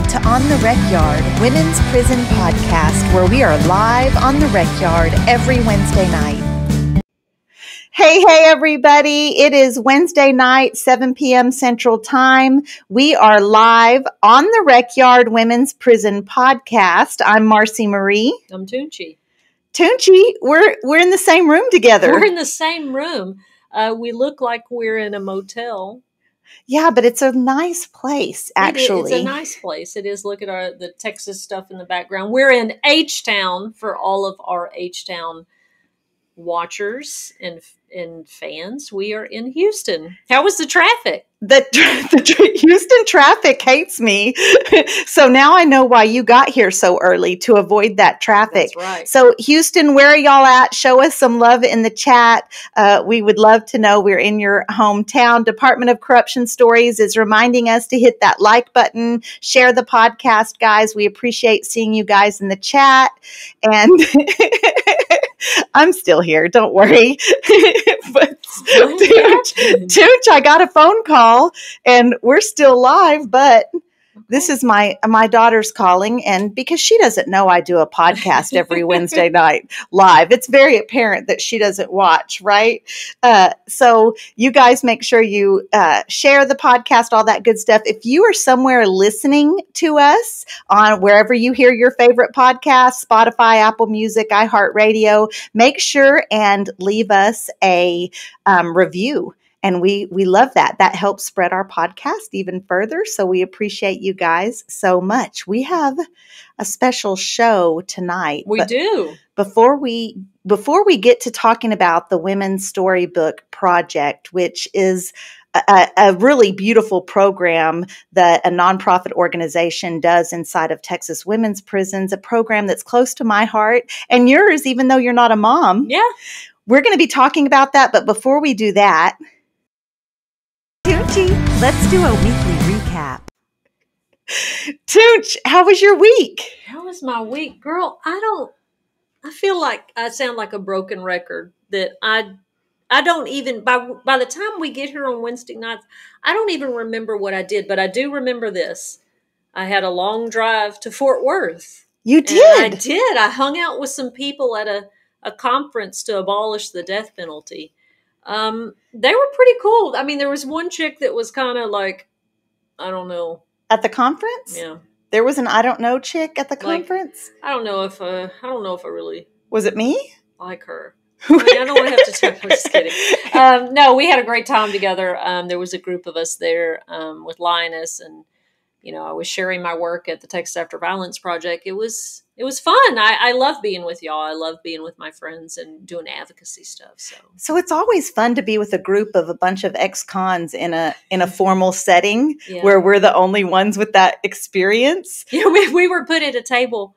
to On The Recyard, Women's Prison Podcast, where we are live on the Recyard every Wednesday night. Hey, everybody. It is Wednesday night, 7 p.m. Central Time. We are live on the Recyard Women's Prison Podcast. I'm Marci Marie. I'm Toonchi. Toonchi, we're in the same room together. We're in the same room. We look like we're in a motel. Yeah, but it's a nice place, actually. It's a nice place. It is. Look at the Texas stuff in the background. We're in H-Town for all of our H-Town watchers and fans. We are in Houston. How was the traffic? The Houston traffic hates me. So now I know why you got here so early, to avoid that traffic. That's right. So Houston, where are y'all at? Show us some love in the chat. We would love to know we're in your hometown. Department of Corruption Stories is reminding us to hit that like button, share the podcast, guys. We appreciate seeing you guys in the chat. And I'm still here. Don't worry. But Tooch, I got a phone call and we're still live, but this is my daughter's calling, and because she doesn't know I do a podcast every Wednesday night live, it's very apparent that she doesn't watch, right? So you guys make sure you share the podcast, all that good stuff. If you are somewhere listening to us on wherever you hear your favorite podcast, Spotify, Apple Music, iHeartRadio, make sure and leave us a review. And we love that. That helps spread our podcast even further. So we appreciate you guys so much. We have a special show tonight. We do. Before we get to talking about the Women's Storybook Project, which is a really beautiful program that a nonprofit organization does inside of Texas women's prisons, a program that's close to my heart and yours, even though you're not a mom. Yeah. We're going to be talking about that. But before we do that, Toonchi, let's do a weekly recap. Toonch, how was your week? How was my week? Girl, I feel like I sound like a broken record, that I don't even, by the time we get here on Wednesday nights, I don't even remember what I did, but I do remember this. I had a long drive to Fort Worth. You did? I did. I hung out with some people at a conference to abolish the death penalty. They were pretty cool. I mean, there was one chick that was kind of like, I don't know. At the conference? Yeah. There was an I don't know chick at the conference? I don't know if I really. Was it me? Like her. I mean, I don't want to have to talk. I'm just kidding. No, we had a great time together. There was a group of us there, with Linus, and, I was sharing my work at the Texas After Violence Project. It was fun. I love being with y'all. I love being with my friends and doing advocacy stuff. So it's always fun to be with a group of a bunch of ex-cons in a formal setting, where we're the only ones with that experience. Yeah, we were put at a table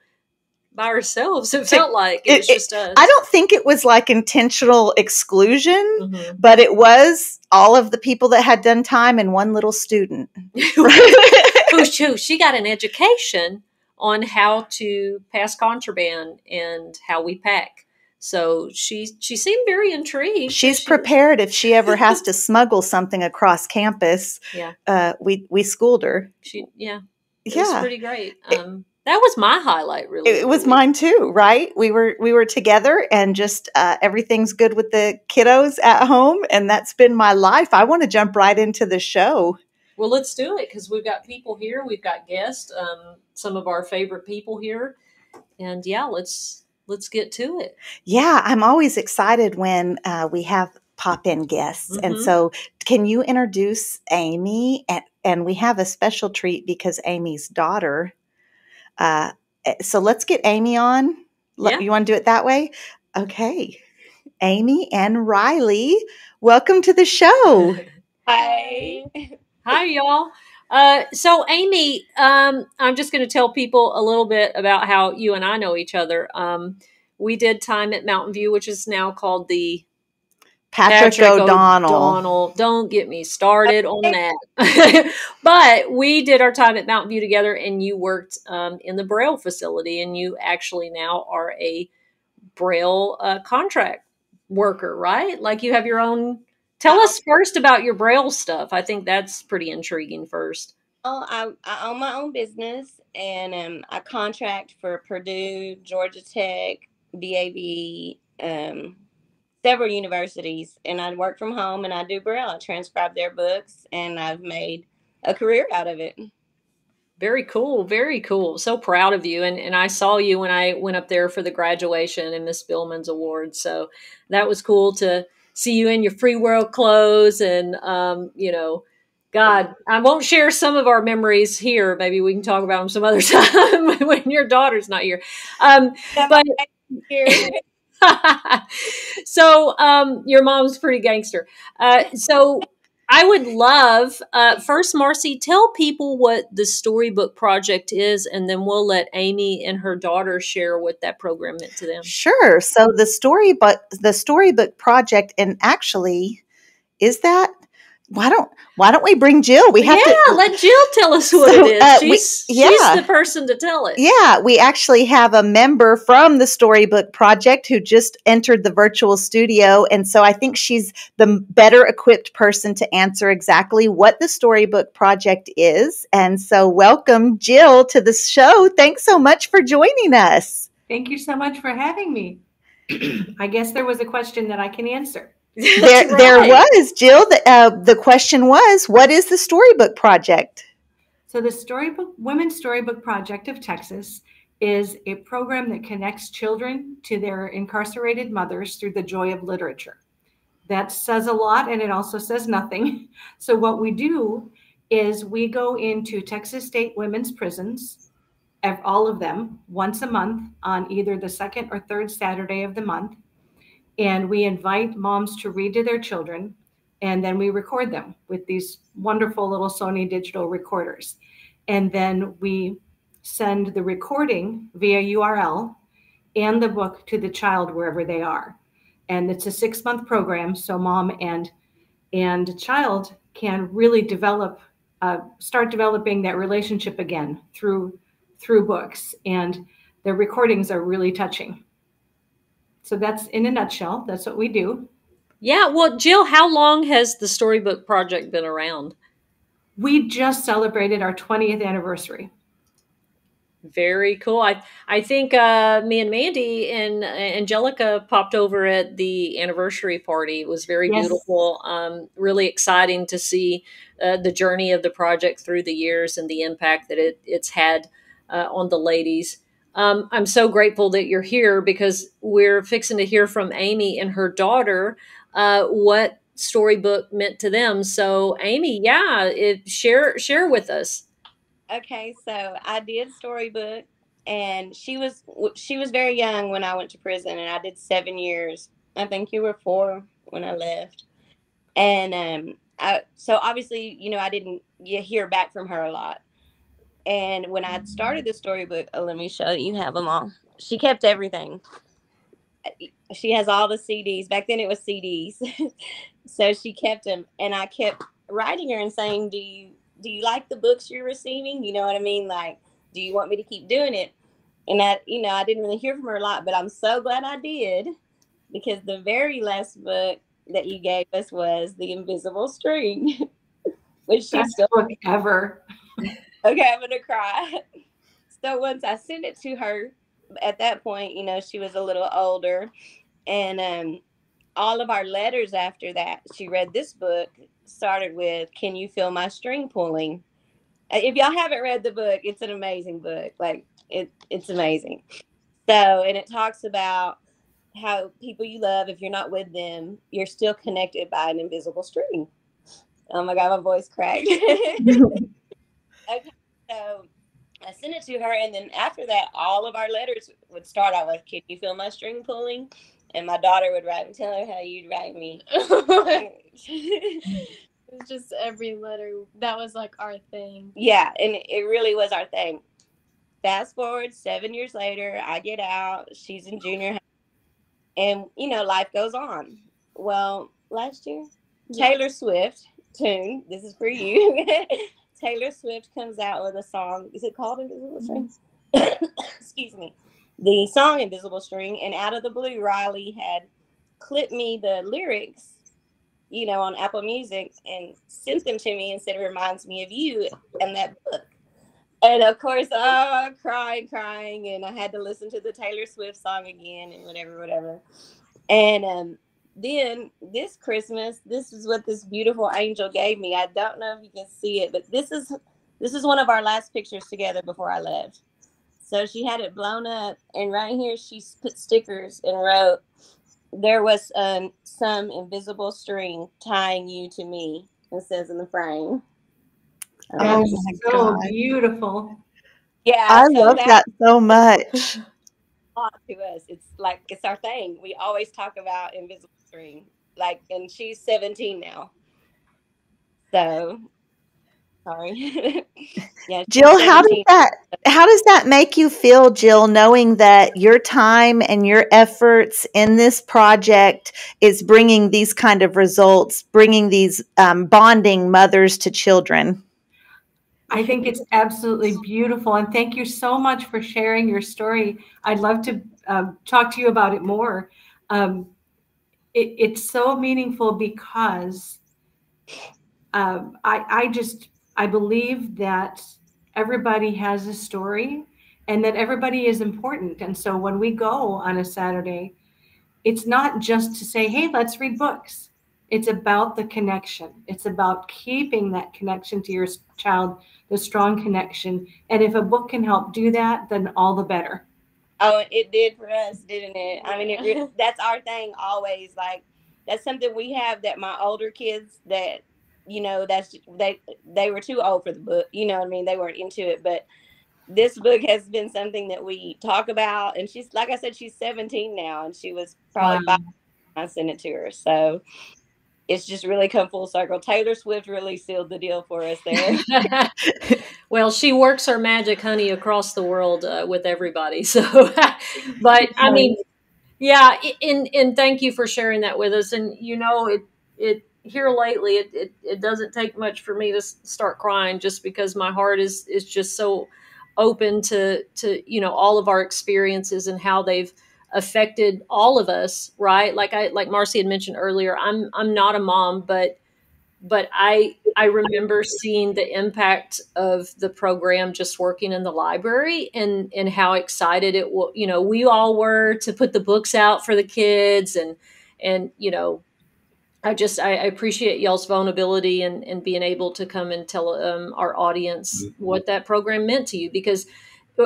by ourselves. It felt like it was just us. I don't think it was like intentional exclusion, but it was all of the people that had done time and one little student. She got an education on how to pass contraband and how we pack. So she seemed very intrigued. She's prepared if she ever has to smuggle something across campus. Yeah. We schooled her. It was pretty great. That was my highlight, really. It was mine too, right? We were together, and just everything's good with the kiddos at home, and that's been my life. I want to jump right into the show. Well, let's do it, because we've got people here. We've got guests, some of our favorite people here. And let's get to it. Yeah, I'm always excited when we have pop-in guests. And so can you introduce Amy? And we have a special treat because Amy's daughter. So let's get Amy on. Yeah. You want to do it that way? Okay. Amy and Riley, welcome to the show. Hi. Hi, y'all. So Amy, I'm just going to tell people a little bit about how you and I know each other. We did time at Mountain View, which is now called the Patrick O'Donnell. Don't get me started on that. But we did our time at Mountain View together, and you worked in the Braille facility, and you actually now are a Braille contract worker, right? Like you have your own. Tell us first about your Braille stuff. I think that's pretty intriguing first. Oh, I own my own business, and I contract for Purdue, Georgia Tech, BAV, several universities, and I work from home and I do Braille. I transcribe their books, and I've made a career out of it. Very cool. Very cool. So proud of you. And I saw you when I went up there for the graduation and Miss Billman's award. So that was cool to see you in your free world clothes. And, God, I won't share some of our memories here. Maybe we can talk about them some other time when your daughter's not here. But so your mom's pretty gangster. So I would love, first, Marci, tell people what the Storybook Project is, and then we'll let Amy and her daughter share what that program meant to them. Sure. So the Storybook Project, and actually, is that why don't we bring Jill? We have to let Jill tell us what it is. She's the person to tell it. Yeah, we actually have a member from the Storybook Project who just entered the virtual studio, and so I think she's the better equipped person to answer exactly what the Storybook Project is. And so welcome, Jill, to the show. Thanks so much for joining us. Thank you so much for having me. I guess there was a question that I can answer. There was, Jill. The question was, what is the Storybook Project? So the Women's Storybook Project of Texas is a program that connects children to their incarcerated mothers through the joy of literature. That says a lot, and it also says nothing. So what we do is we go into Texas State women's prisons, all of them, once a month on either the second or third Saturday of the month. And we invite moms to read to their children, and then we record them with these wonderful little Sony digital recorders. And then we send the recording via URL and the book to the child wherever they are. And it's a 6-month program, so mom and child can really start developing that relationship again through books. And the recordings are really touching. So that's, in a nutshell, that's what we do. Yeah. Well, Jill, how long has the Storybook Project been around? We just celebrated our 20th anniversary. Very cool. I think me and Mandy and Angelica popped over at the anniversary party. It was very beautiful. Really exciting to see the journey of the project through the years and the impact that it's had on the ladies. I'm so grateful that you're here because we're fixing to hear from Amy and her daughter what Storybook meant to them. So, Amy, share with us. Okay, so I did Storybook, and she was very young when I went to prison, and I did 7 years. I think you were 4 when I left, and so obviously, I didn't hear back from her a lot. And when I started the Storybook, let me show you, have them all. She kept everything. She has all the CDs. Back then it was CDs. So she kept them, and I kept writing her and saying, do you like the books you're receiving? You know what I mean? Like, do you want me to keep doing it? And I didn't really hear from her a lot, but I'm so glad I did, because the very last book that you gave us was The Invisible String, which she's still book ever. Okay, I'm gonna cry. So once I sent it to her, at that point, she was a little older, and all of our letters after that, she read this book, started with, "Can you feel my string pulling?" If y'all haven't read the book, it's an amazing book. Like, it's amazing. So, and it talks about how people you love, if you're not with them, you're still connected by an invisible string. Oh my God, my voice cracked. Okay, so I sent it to her, and then after that, all of our letters would start out with, "Can you feel my string pulling?" And my daughter would write me, "Tell her how you'd write me." It's just every letter. That was like our thing. Yeah, and it really was our thing. Fast forward 7 years later, I get out. She's in junior high, and life goes on. Well, last year, Taylor Swift tune. This is for you. Taylor Swift comes out with a song. Is it called Invisible String? Excuse me. The song Invisible String, and out of the blue, Riley had clipped me the lyrics on Apple Music and sent them to me and said it reminds me of you and that book. And of course, crying, and I had to listen to the Taylor Swift song again and whatever. And then this Christmas, this is what this beautiful angel gave me. I don't know if you can see it, but this is one of our last pictures together before I left. So she had it blown up, and right here she put stickers and wrote, "There was some invisible string tying you to me." It says in the frame. That's so beautiful. Yeah, I love that so much. To us, it's like it's our thing. We always talk about invisible string, and she's 17 now. So sorry. Yeah, Jill, how does that make you feel, Jill, knowing that your time and your efforts in this project is bringing these kind of results, bringing these bonding mothers to children? I think it's absolutely beautiful. And thank you so much for sharing your story. I'd love to talk to you about it more. It's so meaningful because I believe that everybody has a story and that everybody is important. And so when we go on a Saturday, it's not just to say, hey, let's read books. It's about the connection. It's about keeping that connection to your child, the strong connection. And if a book can help do that, then all the better. Oh, it did for us, didn't it? I mean, that's our thing always. Like, that's something we have that my older kids that, they were too old for the book. You know what I mean? They weren't into it. But this book has been something that we talk about. And she's, like I said, she's 17 now. And she was probably 5 when I sent it to her. So it's just really come full circle. Taylor Swift really sealed the deal for us there. Well, she works her magic, honey, across the world with everybody. So, but I mean, yeah, and thank you for sharing that with us. And it here lately, it doesn't take much for me to start crying, just because my heart is just so open to all of our experiences and how they've affected all of us, right? Like Marci had mentioned earlier, I'm not a mom, but I remember seeing the impact of the program just working in the library, and how excited we all were to put the books out for the kids, and I appreciate y'all's vulnerability and being able to come and tell our audience what that program meant to you, because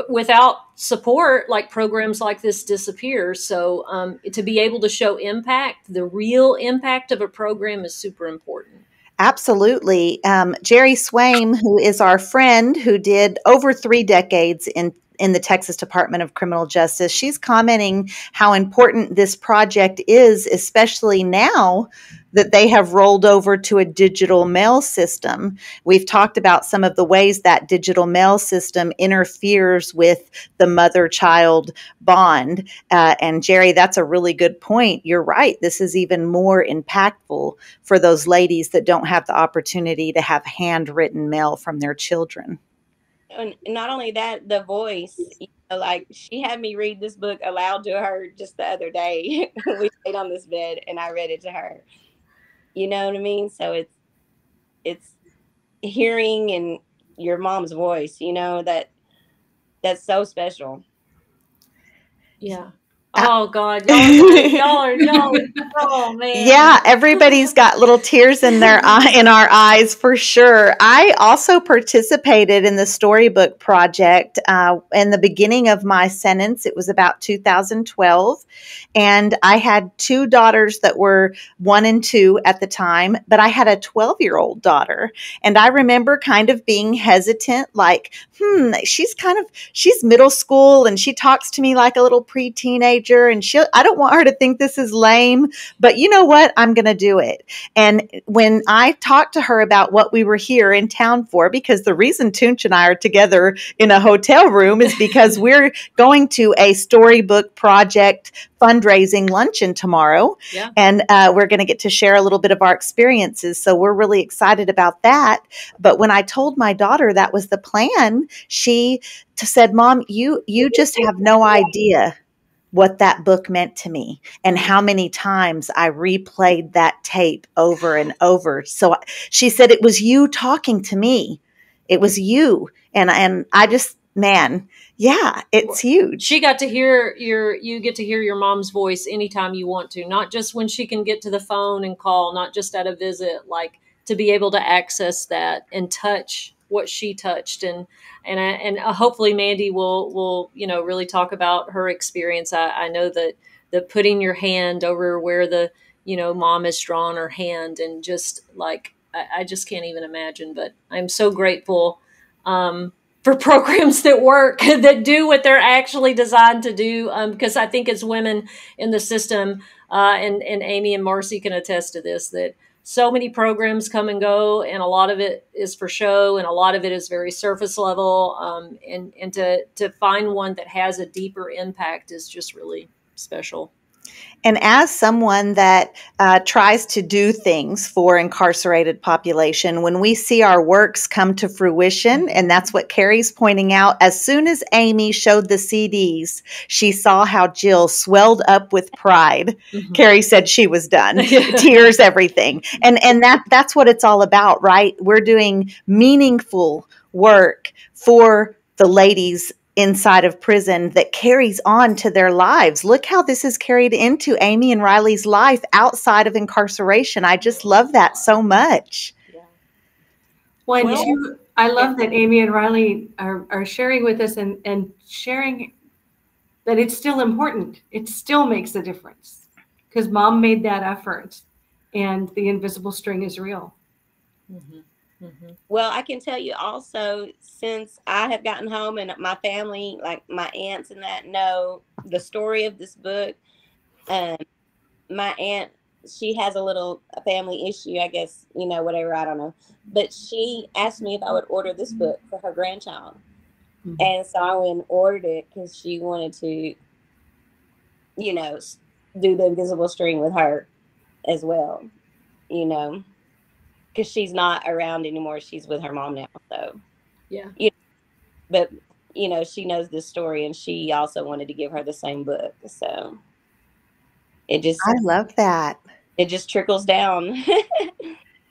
without support, like, programs like this disappear. So to be able to show impact, the real impact of a program, is super important. Absolutely. Jerry Swaim, who is our friend who did over 3 decades in the Texas Department of Criminal Justice, she's commenting how important this project is, especially now that they have rolled over to a digital mail system. We've talked about some of the ways that digital mail system interferes with the mother-child bond. And Jerry, that's a really good point. You're right. This is even more impactful for those ladies that don't have the opportunity to have handwritten mail from their children. And not only that, the voice, like, she had me read this book aloud to her just the other day. We stayed on this bed and I read it to her. You know what I mean? So it's hearing in your mom's voice, that's so special. Yeah. Oh God, y'all, oh man. Yeah, everybody's got little tears in their in our eyes for sure. I also participated in the Storybook project in the beginning of my sentence. It was about 2012, and I had 2 daughters that were 1 and 2 at the time, but I had a 12-year-old daughter, and I remember kind of being hesitant, like, she's middle school and she talks to me like a little pre-teenager, and I don't want her to think this is lame, but you know what? I'm going to do it. And when I talked to her about what we were here in town for, because the reason Toonchi and I are together in a hotel room is because we're going to a Storybook project fundraising luncheon tomorrow. Yeah. And we're going to get to share a little bit of our experiences. So we're really excited about that. But when I told my daughter that was the plan, she said, "Mom, you just have no idea what that book meant to me and how many times I replayed that tape over and over. So she said, it was you talking to me. It was you. And I just, man, yeah, it's huge. She got to hear you get to hear your mom's voice anytime you want to, not just when she can get to the phone and call, not just at a visit, like to be able to access that and touch what she touched. And hopefully Mandy will, really talk about her experience. I know that putting your hand over where the, mom has drawn her hand, and just like, I just can't even imagine, but I'm so grateful, for programs that work, that do what they're actually designed to do. Because I think as women in the system, and Amy and Marci can attest to this, that so many programs come and go, and a lot of it is for show, and a lot of it is very surface level. And to find one that has a deeper impact is just really special. And as someone that tries to do things for incarcerated population, when we see our works come to fruition, and that's what Carrie's pointing out, as soon as Amy showed the CDs, she saw how Jill swelled up with pride. Mm-hmm. Carrie said she was done. Tears, everything. And that's what it's all about, right? We're doing meaningful work for the ladies inside of prison that carries on to their lives. Look how this is carried into Amy and Riley's life outside of incarceration. I just love that so much. Yeah. Well, I love that Amy and Riley are sharing with us and sharing that it's still important. It still makes a difference because mom made that effort and the invisible string is real. Mm-hmm. Mm-hmm. Well, I can tell you also, since I have gotten home and my family, like my aunts and that, know the story of this book. My aunt, she has a family issue, I guess, whatever, I don't know. But she asked me if I would order this book for her grandchild. Mm-hmm. And so I went and ordered it because she wanted to, do the invisible string with her as well, because she's not around anymore. She's with her mom now. So, yeah. But, she knows this story, and she also wanted to give her the same book. So I love that. It just trickles down.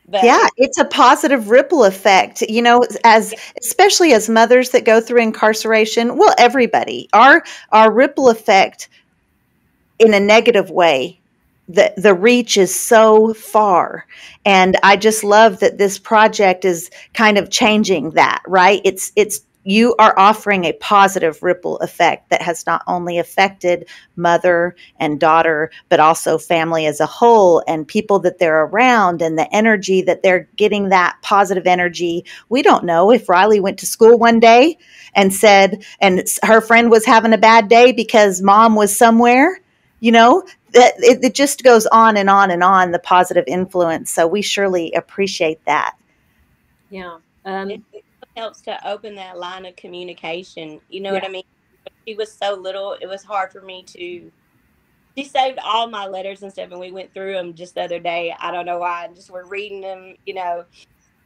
But yeah, it's a positive ripple effect, especially as mothers that go through incarceration. Well, everybody, our ripple effect in a negative way, the reach is so far. And I just love that this project is kind of changing that, right? It's you are offering a positive ripple effect that has not only affected mother and daughter, but also family as a whole and people that they're around and the energy that they're getting, that positive energy. We don't know if Riley went to school one day and said, and her friend was having a bad day because mom was somewhere, that it just goes on and on and on, the positive influence. So we surely appreciate that. Yeah. It helps to open that line of communication. You know what I mean? She was so little, it was hard for me to. She saved all my letters and stuff, and we went through them just the other day. I don't know why. Just we're reading them,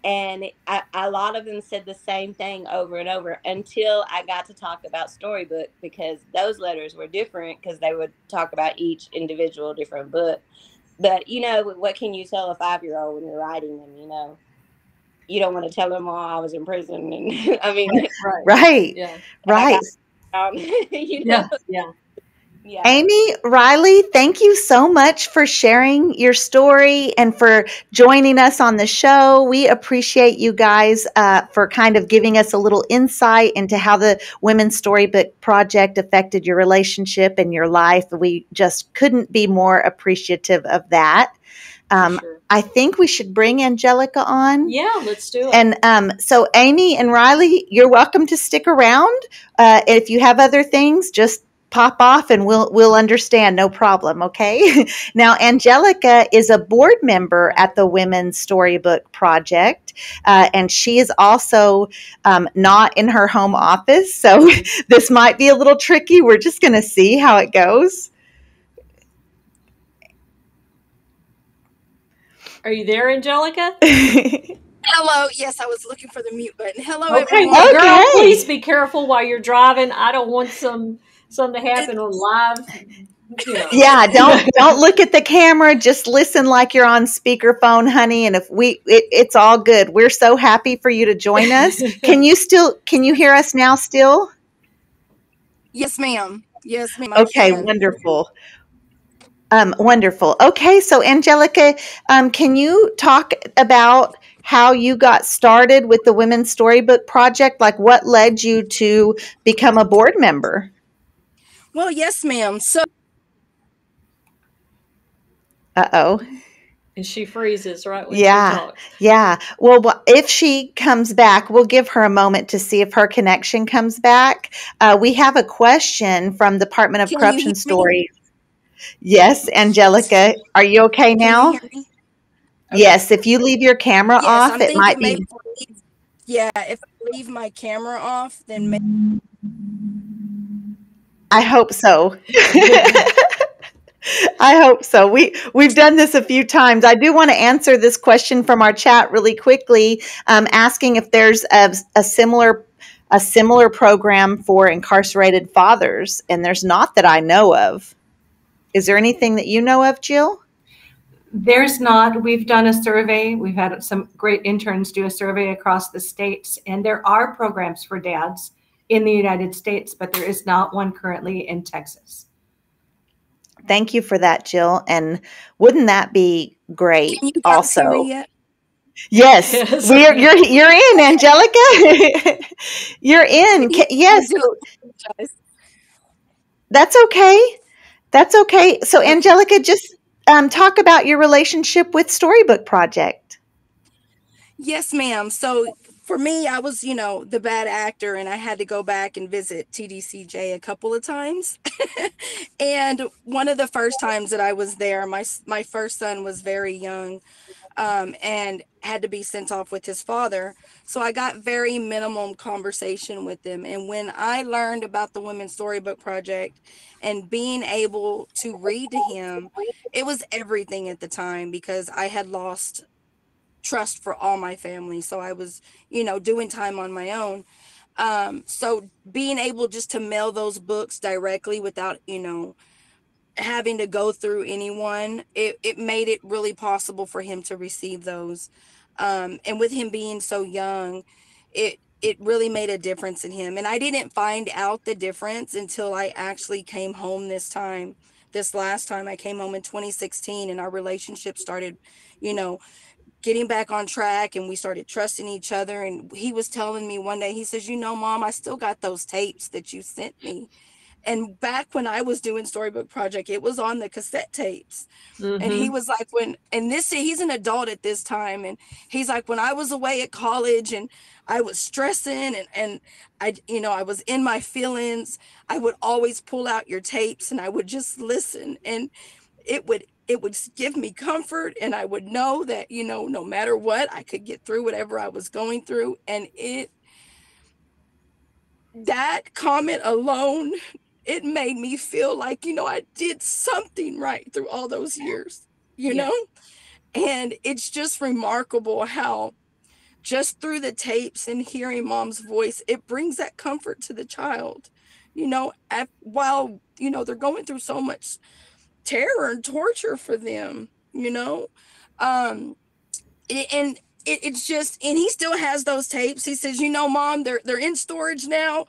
and a lot of them said the same thing over and over until I got to talk about Storybook, because those letters were different because they would talk about each individual different book. But, what can you tell a 5-year-old when you're writing them, You don't want to tell them, I was in prison. And I mean, right. Yeah. Right. Yeah. Amy, Riley, thank you so much for sharing your story and for joining us on the show. We appreciate you guys for kind of giving us a little insight into how the Women's Storybook Project affected your relationship and your life. We just couldn't be more appreciative of that. Sure. I think we should bring Angelica on. Yeah, let's do it. And so Amy and Riley, you're welcome to stick around. If you have other things, just pop off and we'll understand. No problem. Okay. Now, Angelica is a board member at the Women's Storybook Project. And she is also not in her home office. So this might be a little tricky. We're just going to see how it goes. Are you there, Angelica? Hello. Yes, I was looking for the mute button. Hello, everyone. Okay, girl, please be careful while you're driving. I don't want some something happened on live. Yeah, don't look at the camera. Just listen like you're on speakerphone, honey. And if it's all good. We're so happy for you to join us. Can you hear us now still? Yes, ma'am. Yes, ma'am. Okay, wonderful. Wonderful. Okay, so Angelica, can you talk about how you got started with the Women's Storybook Project? Like, what led you to become a board member? Well, yes, ma'am. So, Uh-oh. And she freezes right when she talks. Yeah. Well, if she comes back, we'll give her a moment to see if her connection comes back. We have a question from the Department of Corruption Stories. Yes, Angelica, are you okay now? Can you hear me? Yes, if you leave your camera off, it might be. If I leave my camera off, then maybe. I hope so. I hope so. We've done this a few times. I do want to answer this question from our chat really quickly, asking if there's a similar program for incarcerated fathers, and there's not that I know of. Is there anything that you know of, Jill? There's not. We've done a survey. We've had some great interns do a survey across the states, and there are programs for dads in the United States, but there is not one currently in Texas. Thank you for that, Jill. And wouldn't that be great? Can you also, yet? Yes, you're in, Angelica. You're in. Yes, that's okay. That's okay. So, Angelica, just talk about your relationship with Storybook Project. Yes, ma'am. So for me, I was, the bad actor, and I had to go back and visit TDCJ a couple of times. And one of the first times that I was there, my first son was very young, and had to be sent off with his father. So I got very minimum conversation with him. And when I learned about the Women's Storybook Project and being able to read to him, it was everything at the time, because I had lost trust for all my family. So I was, doing time on my own. So being able just to mail those books directly without, having to go through anyone, it made it really possible for him to receive those. And with him being so young, it really made a difference in him. And I didn't find out the difference until I actually came home this last time. I came home in 2016, and our relationship started, getting back on track, and we started trusting each other. And he was telling me one day, he says, Mom, I still got those tapes that you sent me. And back when I was doing Storybook Project, it was on the cassette tapes. Mm-hmm. And he was like, he's an adult at this time. And he's like, when I was away at college and I was stressing and I was in my feelings, I would always pull out your tapes and I would just listen. And it would give me comfort, and I would know that, no matter what, I could get through whatever I was going through. And that comment alone, it made me feel like, I did something right through all those years, know? And it's just remarkable how just through the tapes and hearing Mom's voice, it brings that comfort to the child, while, they're going through so much terror and torture for them, it's just, and he still has those tapes. He says, Mom, they're in storage now.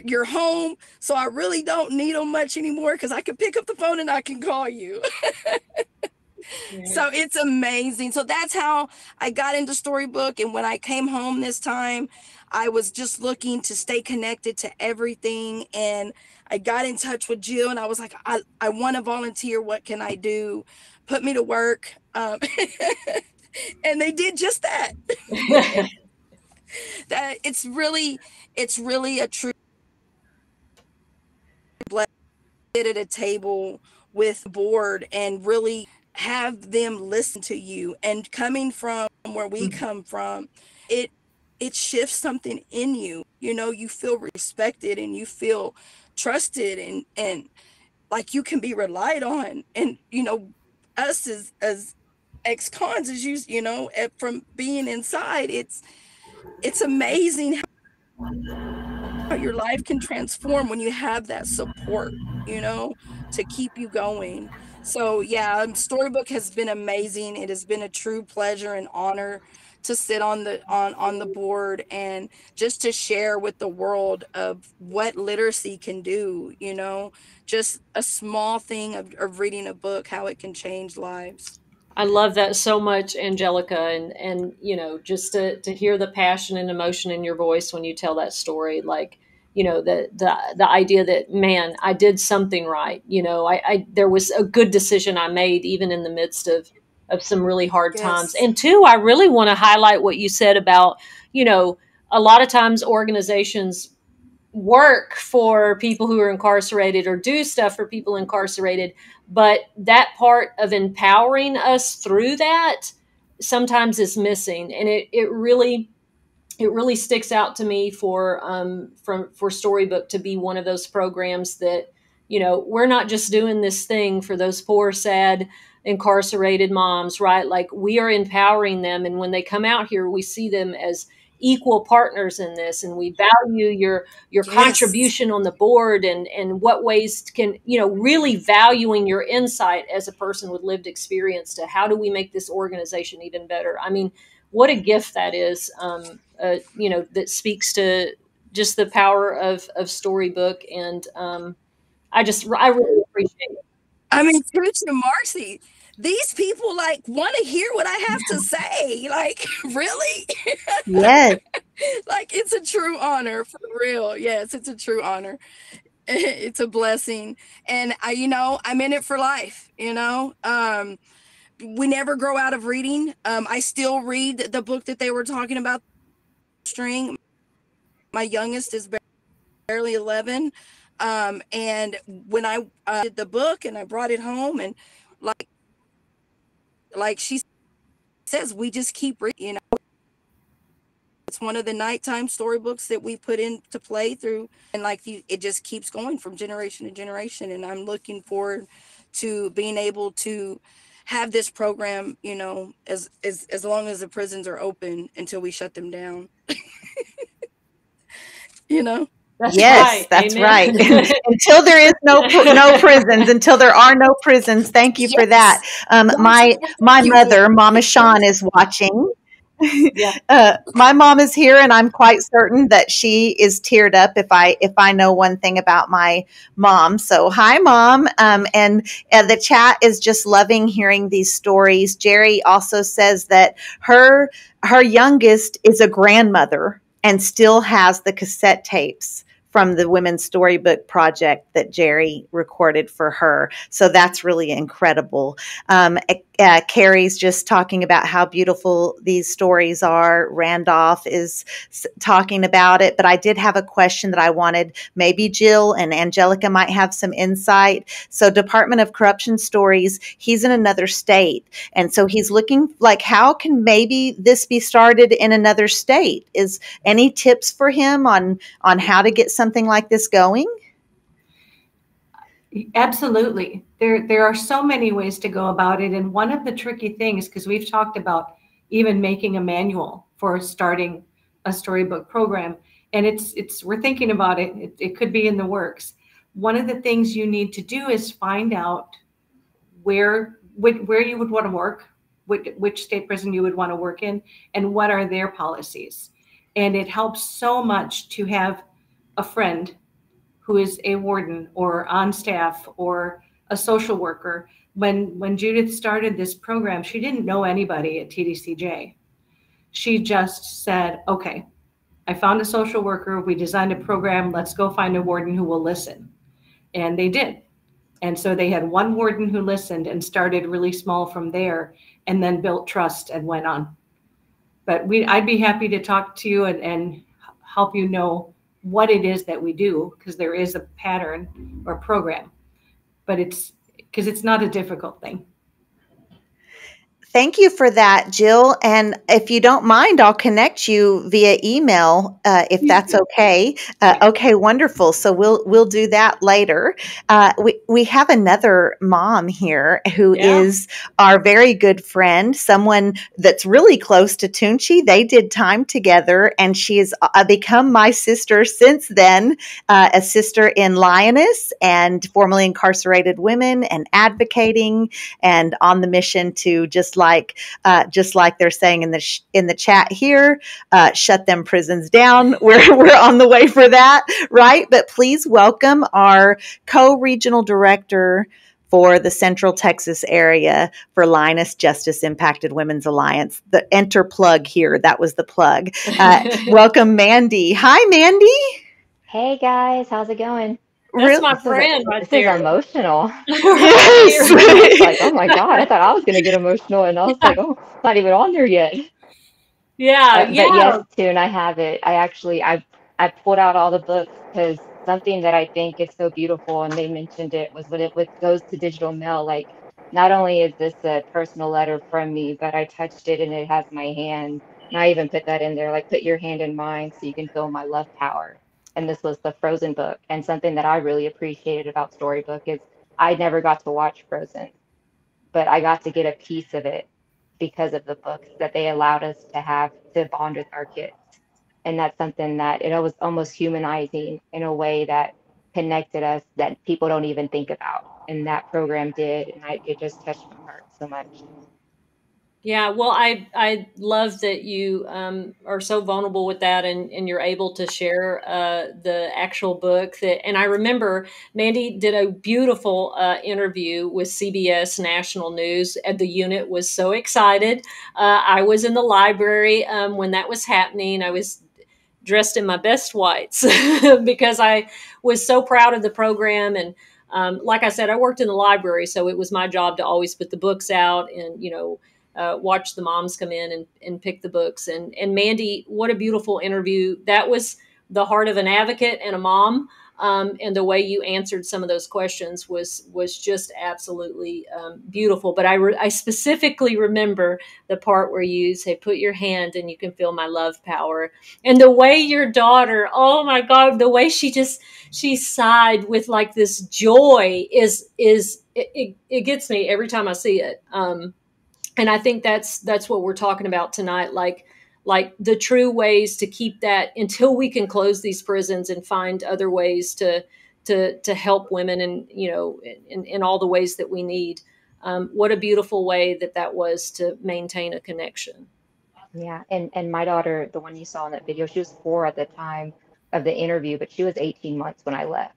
You're home, so I really don't need them much anymore, because I can pick up the phone and I can call you. So it's amazing. So that's how I got into Storybook. And when I came home this time, I was just looking to stay connected to everything. And I got in touch with Jill, and I was like, I want to volunteer. What can I do? Put me to work. And they did just that. That it's really a true blessing to sit at a table with the board and really have them listen to you. And coming from where we come from, it shifts something in you. You feel respected, and you feel trusted, and like you can be relied on. And us as ex-cons, as you from being inside, it's amazing how your life can transform when you have that support, you know, to keep you going. So yeah, Storybook has been amazing. It has been a true pleasure and honor to sit on the board and just to share with the world of what literacy can do, you know, just a small thing of reading a book, how it can change lives. I love that so much, Angelica, and you know, just to hear the passion and emotion in your voice when you tell that story, like, you know, the idea that, man, I did something right. You know, I there was a good decision I made even in the midst of some really hard times. Yes. And two, I really want to highlight what you said about, you know, a lot of times organizations work for people who are incarcerated or do stuff for people incarcerated, but that part of empowering us through that sometimes is missing. And it really sticks out to me for Storybook to be one of those programs that, you know, we're not just doing this thing for those poor, sad, incarcerated moms, right? Like, we are empowering them. And when they come out here, we see them as equal partners in this, and we value your Yes. contribution on the board, and what ways can, you know, really valuing your insight as a person with lived experience to how do we make this organization even better. I mean, what a gift that is, you know, that speaks to just the power of Storybook. And I really appreciate it. I mean, Toonchi and Marci, these people like want to hear what I have to say. Like, really? Yes. Like, it's a true honor, for real. Yes, it's a true honor. It's a blessing. And you know, I'm in it for life, you know. We never grow out of reading. I still read the book that they were talking about, String. My youngest is barely 11. And when I did the book and I brought it home, and like she says, we just keep reading, you know. It's one of the nighttime storybooks that we put into play through, and like it just keeps going from generation to generation. And I'm looking forward to being able to have this program, you know, as long as the prisons are open until we shut them down. You know. That's Yes, right. that's Amen. right. Until there is no prisons, until there are no prisons. Thank you for that. My mother, Mama Sean, is watching. Yeah. My mom is here, and I'm quite certain that she is teared up if I know one thing about my mom. So hi, Mom. And the chat is just loving hearing these stories. Jerry also says that her youngest is a grandmother and still has the cassette tapes from the Women's Storybook Project that Jerry recorded for her. So that's really incredible. Carrie's just talking about how beautiful these stories are. Randolph is talking about it. But I did have a question that I wanted. Maybe Jill and Angelica might have some insight. So Department of Corruption Stories, he's in another state. And so he's looking like, how can maybe this be started in another state? Is any tips for him on how to get something like this going? Absolutely. There are so many ways to go about it. And one of the tricky things, because we've talked about even making a manual for starting a storybook program, and we're thinking about it. It could be in the works. One of the things you need to do is find out where you would want to work, which state prison you would want to work in, and what are their policies. And it helps so much to have a friend who is a warden or on staff or a social worker. When Judith started this program, she didn't know anybody at TDCJ. She just said, okay, I found a social worker. We designed a program. Let's go find a warden who will listen. And they did. And so they had one warden who listened and started really small from there, and then built trust and went on. But I'd be happy to talk to you and help you know what it is that we do, because there is a pattern or program, but it's not a difficult thing. Thank you for that, Jill. And if you don't mind, I'll connect you via email if that's okay. Okay, wonderful. So we'll do that later. We have another mom here who is our very good friend, someone that's really close to Toonchi. They did time together, and she has become my sister since then, a sister in Lioness and formerly incarcerated women, and advocating and on the mission to just like they're saying in the chat here, shut them prisons down. We're on the way for that, right? But please welcome our co-regional director for the Central Texas area for Linus Justice Impacted Women's Alliance. The enter plug here. That was the plug. Welcome, Mandy. Hi, Mandy. Hey guys, how's it going? That's my friend right there. This is emotional. Yes. I was like, oh my God, I thought I was going to get emotional, and I was like, oh, it's not even on there yet. But yes, Toon, I have it. I pulled out all the books because something that I think is so beautiful, and they mentioned it, was when it goes to digital mail. Like, not only is this a personal letter from me, but I touched it and it has my hand. And I even put that in there, like, put your hand in mine so you can feel my love power. And this was the Frozen book. And something that I really appreciated about Storybook is I never got to watch Frozen, but I got to get a piece of it because of the books that they allowed us to have to bond with our kids. And that's something that it was almost humanizing in a way that connected us that people don't even think about. And that program did. And it just touched my heart so much. Yeah, well, I love that you are so vulnerable with that, and you're able to share the actual book. And I remember Mandy did a beautiful interview with CBS National News, and the unit was so excited. I was in the library when that was happening. I was dressed in my best whites because I was so proud of the program. And like I said, I worked in the library, so it was my job to always put the books out and, watch the moms come in and pick the books. And Mandy, what a beautiful interview. That was the heart of an advocate and a mom. And the way you answered some of those questions was just absolutely beautiful. But I specifically remember the part where you say, put your hand and you can feel my love power. And the way your daughter, oh my God, the way she sighed with like this joy it gets me every time I see it. And I think that's what we're talking about tonight. Like the true ways to keep that until we can close these prisons and find other ways to help women and, in all the ways that we need. What a beautiful way that was to maintain a connection. Yeah. And my daughter, the one you saw in that video, she was 4 at the time of the interview, but she was 18 months when I left.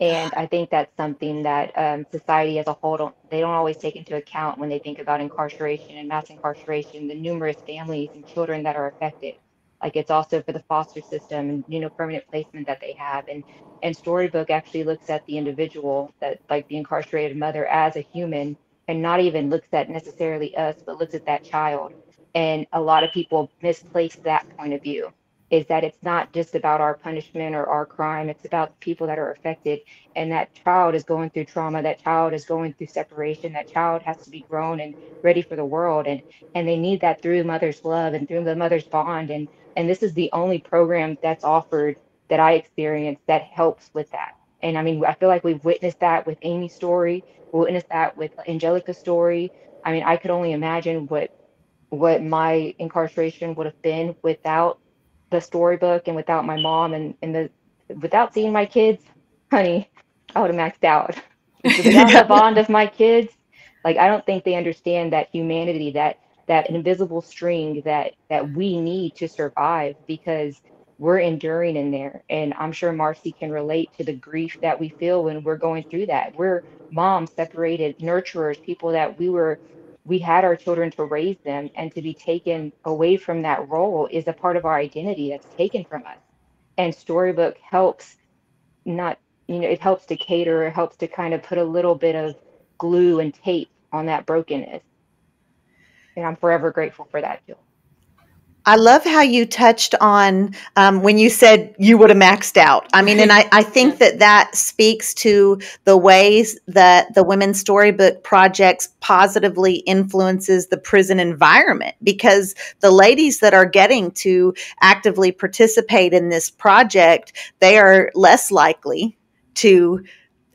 And I think that's something that society as a whole they don't always take into account when they think about incarceration and mass incarceration, the numerous families and children that are affected. Like, it's also for the foster system and permanent placement that they have. And Storybook actually looks at the individual, that like the incarcerated mother, as a human, and not even looks at necessarily us, but looks at that child. And a lot of people misplace that point of view, is that it's not just about our punishment or our crime. It's about the people that are affected. And that child is going through trauma. That child is going through separation. That child has to be grown and ready for the world. And they need that through mother's love and through the mother's bond. And this is the only program that's offered that I experienced that helps with that. And I mean, I feel like we've witnessed that with Amy's story. We witnessed that with Angelica's story. I mean, I could only imagine what my incarceration would have been without the Storybook and without my mom and without seeing my kids. Honey, I would have maxed out. Without the bond of my kids, like, I don't think they understand that humanity, that invisible string that we need to survive, because we're enduring in there. And I'm sure Marcy can relate to the grief that we feel when we're going through that. We're moms, separated, nurturers, people that we had our children to raise them, and to be taken away from that role is a part of our identity that's taken from us. And Storybook helps, not, it helps to cater, it helps to kind of put a little bit of glue and tape on that brokenness. And I'm forever grateful for that, Jill. I love how you touched on when you said you would have maxed out. I mean, and I think that speaks to the ways that the Women's Storybook Projects positively influences the prison environment, because the ladies that are getting to actively participate in this project, they are less likely to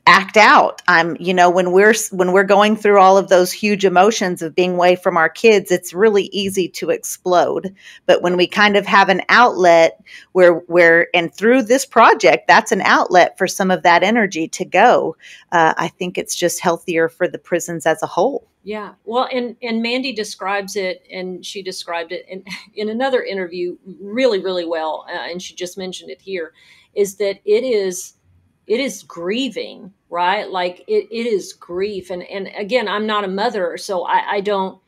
act out. When we're going through all of those huge emotions of being away from our kids, it's really easy to explode. But when we kind of have an outlet and through this project, that's an outlet for some of that energy to go. I think it's just healthier for the prisons as a whole. Yeah. Well, and Mandy describes it, and she described it in another interview really, really well. And she just mentioned it here, is that it is grieving, right? Like it is grief. And again, I'm not a mother, so I don't,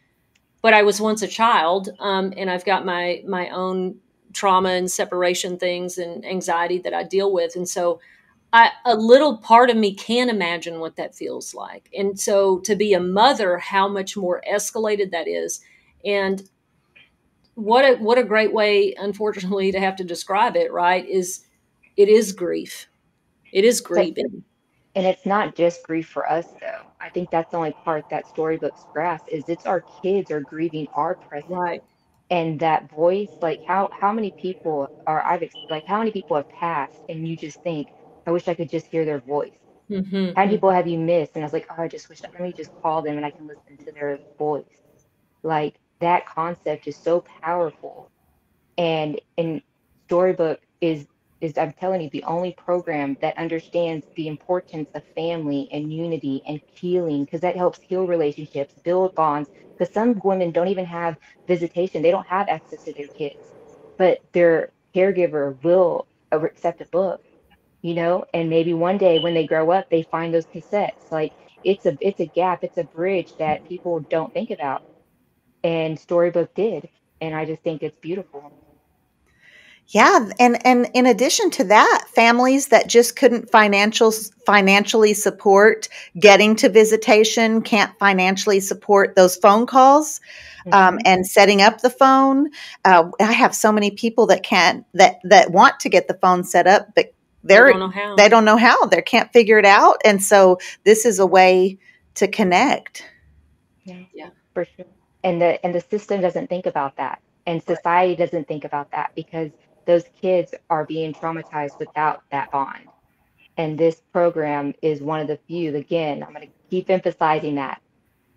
but I was once a child. And I've got my own trauma and separation things and anxiety that I deal with. And so a little part of me can imagine what that feels like. And so to be a mother, how much more escalated that is. And what a great way, unfortunately, to have to describe it, right? It is grief. It is grieving. And it's not just grief for us, though. I think that's the only part that Storybooks grasp is it's our kids are grieving our present. Right. And that voice, like how many people like how many people have passed and you just think, I wish I could just hear their voice. Mm-hmm. How many people have you missed? And I was like, oh, I just wish let me just call them and I can listen to their voice. Like that concept is so powerful. And Storybook is I'm telling you the only program that understands the importance of family and unity and healing, because that helps heal relationships, build bonds. Because some women don't even have visitation, they don't have access to their kids, but their caregiver will accept a book, and maybe one day when they grow up they find those cassettes. Like it's a gap, it's a bridge that people don't think about, and Storybook did. And I just think it's beautiful. Yeah, and in addition to that, families that just couldn't financially support getting to visitation, can't financially support those phone calls, and setting up the phone. I have so many people that want to get the phone set up, but they don't know how. They don't know how. They can't figure it out, and so this is a way to connect. Yeah, for sure. And the system doesn't think about that, and society doesn't think about that, because those kids are being traumatized without that bond. And this program is one of the few, again, I'm going to keep emphasizing that,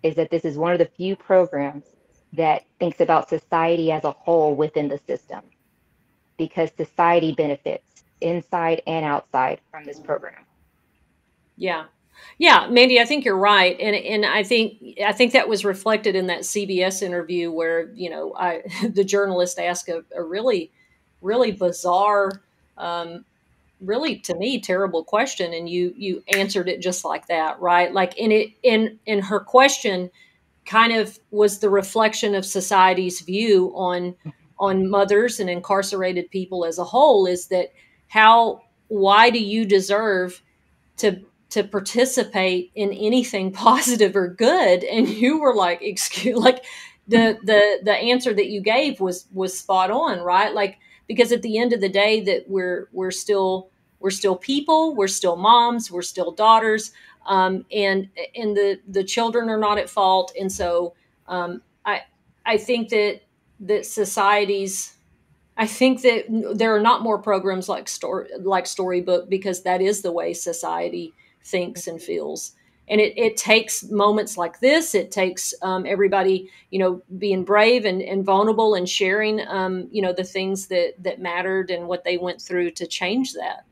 is that this is one of the few programs that thinks about society as a whole within the system, because society benefits inside and outside from this program. Yeah. Yeah, Mandy, I think you're right. And I think that was reflected in that CBS interview where, the journalist asked a really, really bizarre, really, to me, terrible question. And you answered it just like that, right? Like in her question kind of was the reflection of society's view on mothers and incarcerated people as a whole, is that why do you deserve to participate in anything positive or good? And you were like, excuse, like the answer that you gave was spot on, right? Like, because at the end of the day that we're still people, we're still moms, we're still daughters, and the children are not at fault. And so I think that societies, I think that there are not more programs like Storybook, because that is the way society thinks and feels. And it takes moments like this. It takes everybody, being brave and vulnerable and sharing, the things that mattered and what they went through to change that.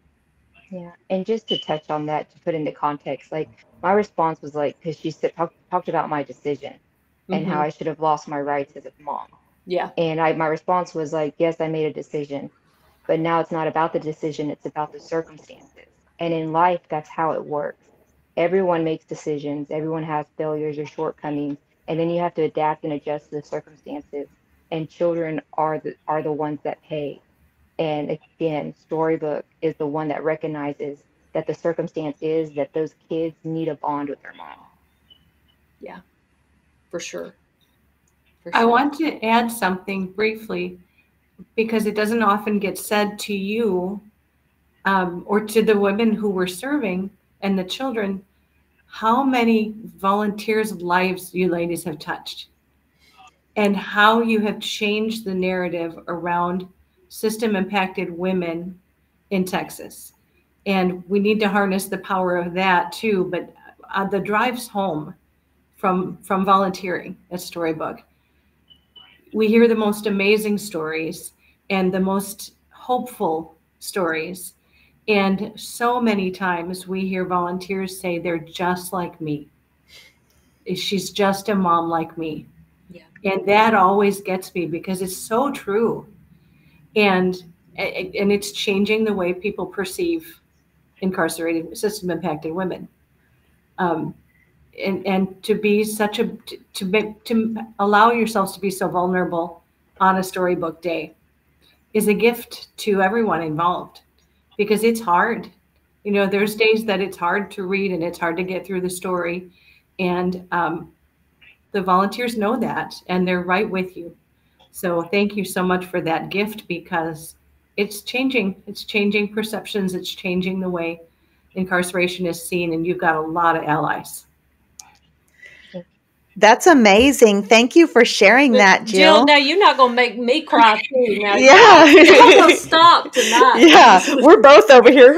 Yeah, and just to touch on that, to put into context, like my response was like, because she said talked about my decision and how I should have lost my rights as a mom. Yeah. And my response was like, yes, I made a decision, but now it's not about the decision, it's about the circumstances. And in life, that's how it works. Everyone makes decisions, everyone has failures or shortcomings, and then you have to adapt and adjust to the circumstances. And children are the ones that pay. And again, Storybook is the one that recognizes that the circumstance is that those kids need a bond with their mom. Yeah, for sure. I want to add something briefly. because it doesn't often get said to you or to the women who were serving and the children, how many volunteers' lives you ladies have touched and how you have changed the narrative around system impacted women in Texas. And we need to harness the power of that too. But the drives home from volunteering at Storybook, we hear the most amazing stories and the most hopeful stories. And so many times we hear volunteers say, they're just like me. She's just a mom like me. Yeah. And that always gets me because it's so true. And it's changing the way people perceive incarcerated, system impacted women. And to be such a, to allow yourselves to be so vulnerable on a Storybook day is a gift to everyone involved, because it's hard. You know, there's days that it's hard to read and it's hard to get through the story. And the volunteers know that, and they're right with you. So thank you so much for that gift, because it's changing perceptions. It's changing the way incarceration is seen, and you've got a lot of allies. That's amazing. Thank you for sharing that, Jill. Now you're not going to make me cry too. Now, yeah. I'm going to stop tonight. Yeah, we're both over here.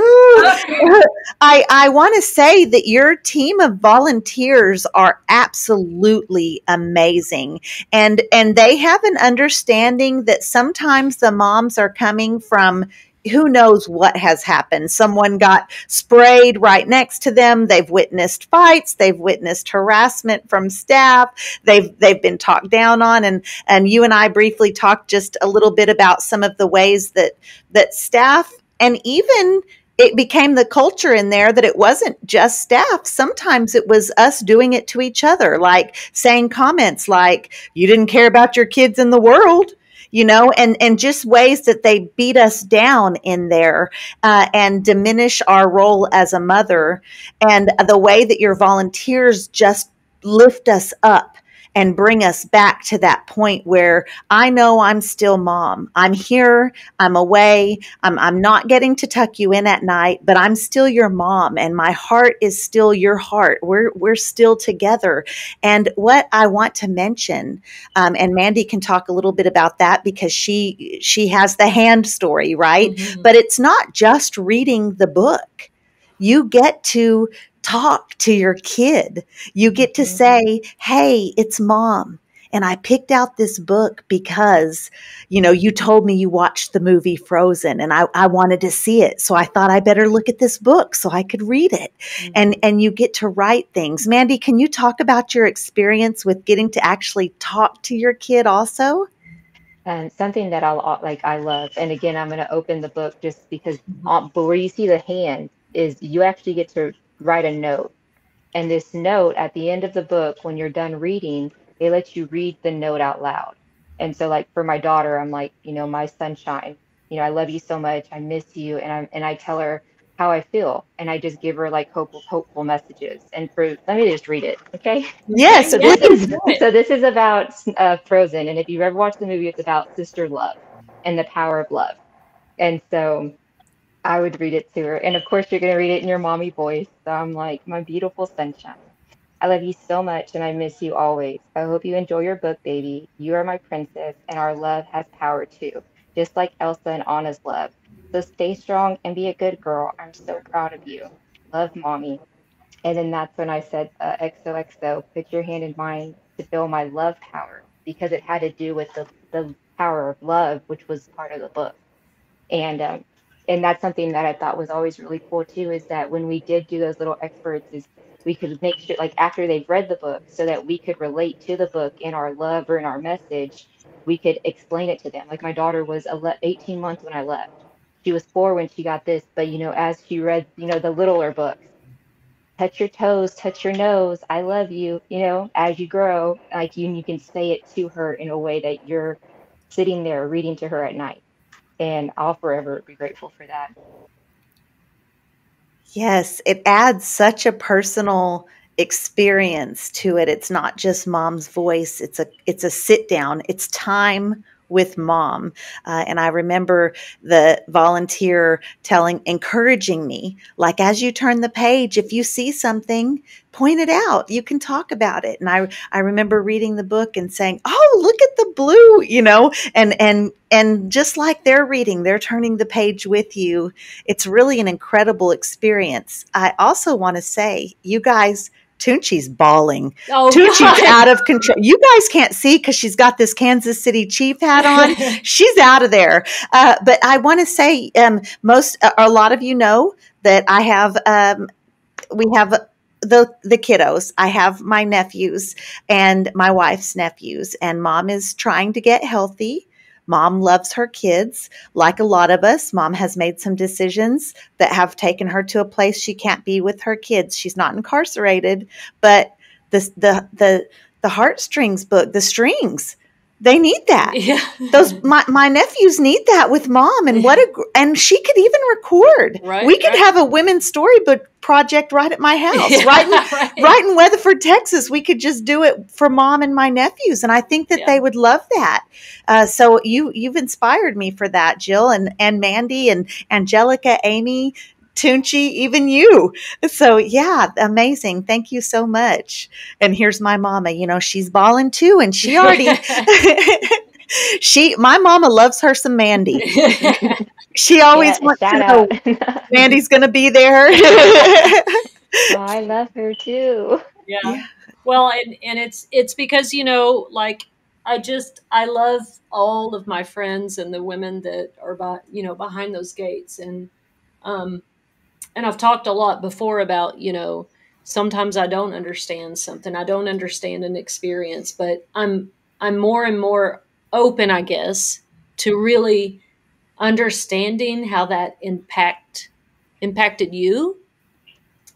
I want to say that your team of volunteers are absolutely amazing. And they have an understanding that sometimes the moms are coming from who knows what has happened. Someone got sprayed right next to them. They've witnessed fights. They've witnessed harassment from staff. They've been talked down on. And you and I briefly talked just a little bit about some of the ways that staff, and even it became the culture in there that it wasn't just staff. Sometimes it was us doing it to each other, like saying comments like, you didn't care about your kids in the world. You know, and just ways that they beat us down in there and diminish our role as a mother, and the way that your volunteers just lift us up and bring us back to that point where I know I'm still mom. I'm here. I'm away. I'm not getting to tuck you in at night, but I'm still your mom, and my heart is still your heart. We're still together. And what I want to mention, and Mandy can talk a little bit about that because she has the hand story, right? Mm-hmm. But it's not just reading the book. You get to talk to your kid. You get to say, hey, it's mom. And I picked out this book because, you know, you told me you watched the movie Frozen, and I wanted to see it. So I thought I better look at this book so I could read it. Mm-hmm. And you get to write things. Mandy, can you talk about your experience with getting to actually talk to your kid also? Something that I love, and again, I'm going to open the book just because, but where you see the hand is you actually get to write a note. And this note at the end of the book, when you're done reading, they let you read the note out loud. And so, like, for my daughter, I'm like, you know, my sunshine, you know, I love you so much. I miss you. And I tell her how I feel. And I just give her like hopeful messages. And let me just read it. Okay. Yes. So this is about Frozen. And if you've ever watched the movie, it's about sister love and the power of love. And so I would read it to her. And of course, you're going to read it in your mommy voice. So I'm like, my beautiful sunshine, I love you so much and I miss you always. I hope you enjoy your book, baby. You are my princess, and our love has power too, just like Elsa and Anna's love. So stay strong and be a good girl. I'm so proud of you. Love, mommy. And then that's when I said, XOXO, put your hand in mine to feel my love power, because it had to do with the power of love, which was part of the book. And that's something that I thought was always really cool too, is that when we did do those little experts, is we could make sure, like, after they've read the book, so that we could relate to the book in our love or in our message, we could explain it to them. Like, my daughter was 18 months when I left. She was 4 when she got this, but, you know, as she read, you know, the littler books, touch your toes, touch your nose, I love you, you know, as you grow, like, you can say it to her in a way that you're sitting there reading to her at night. And I'll forever be grateful for that. Yes, it adds such a personal experience to it. It's not just mom's voice. It's a sit down. It's time with mom. And I remember the volunteer encouraging me, like, as you turn the page, if you see something, point it out. You can talk about it. And I remember reading the book and saying, oh, look at the blue, and just like they're reading, they're turning the page with you. It's really an incredible experience. I also want to say, you guys, Toonchi's bawling. Oh, Toonchi's God. out of control. You guys can't see because she's got this Kansas City Chief hat on. She's out of there. But I want to say, a lot of you know that I have, we have the kiddos. I have my nephews and my wife's nephews, and mom is trying to get healthy. Mom loves her kids. Like a lot of us, mom has made some decisions that have taken her to a place she can't be with her kids. She's not incarcerated, but the heartstrings book, the strings, they need that. Yeah. My nephews need that with mom, and and she could even record. Right, we could have a women's storybook project right at my house, Yeah, right in Weatherford, Texas. We could just do it for mom and my nephews, and I think that they would love that. So you've inspired me for that, Jill, and Mandy and Angelica, Amy, Toonchi, even you. So yeah, amazing. Thank you so much. And here's my mama, she's bawling too. And she already, my mama loves her some Mandy. She always wants to know Mandy's going to be there. Oh, I love her too. Yeah. Well, and it's because, like, I love all of my friends and the women that are behind those gates. And I've talked a lot before about, sometimes I don't understand something. I don't understand an experience, but I'm more and more open, I guess, to really understanding how that impacted you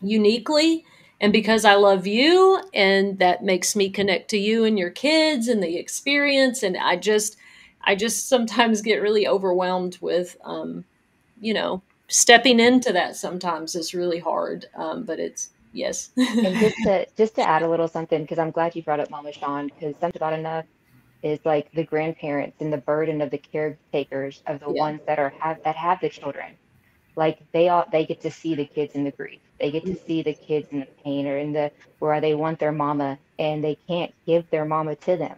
uniquely. And because I love you, and that makes me connect to you and your kids and the experience. And I just sometimes get really overwhelmed with, stepping into that sometimes is really hard. But it's, yes. And just to add a little something, because I'm glad you brought up Mama Sean, because something about enough is like the grandparents and the burden of the caretakers of the ones that have the children. Like they get to see the kids in the grief. They get to see the kids in the pain or where they want their mama and they can't give their mama to them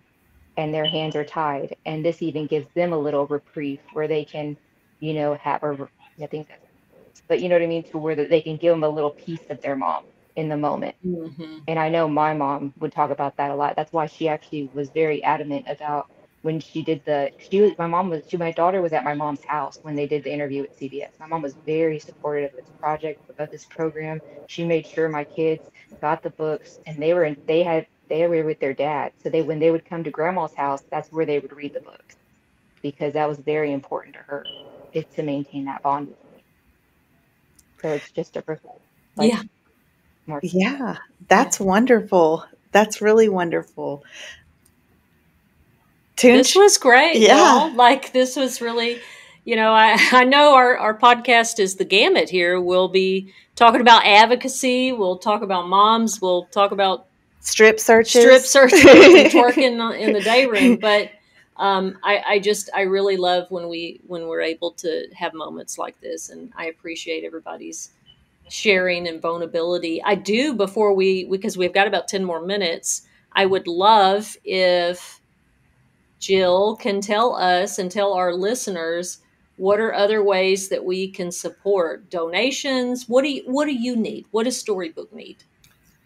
and their hands are tied. And this even gives them a little reprieve where they can, I think that's, but you know what I mean? To where they can give them a little piece of their mom in the moment. Mm-hmm. And I know my mom would talk about that a lot. That's why she actually was very adamant about when she did my daughter was at my mom's house when they did the interview at CBS. My mom was very supportive of this project, of this program. She made sure my kids got the books and they were with their dad. So when they would come to grandma's house, that's where they would read the books because that was very important to her, is to maintain that bond with me. So it's just that's wonderful. That's really wonderful. This was great. Yeah. Y'all. Like, this was really, I know our podcast is the gamut here. We'll be talking about advocacy. We'll talk about moms. We'll talk about strip searches and twerking in the day room. But I really love when we're able to have moments like this, and I appreciate everybody's sharing and vulnerability. I do, because we've got about 10 more minutes, I would love if Jill can tell us and tell our listeners what are other ways that we can support donations. What do you need? What does Storybook need?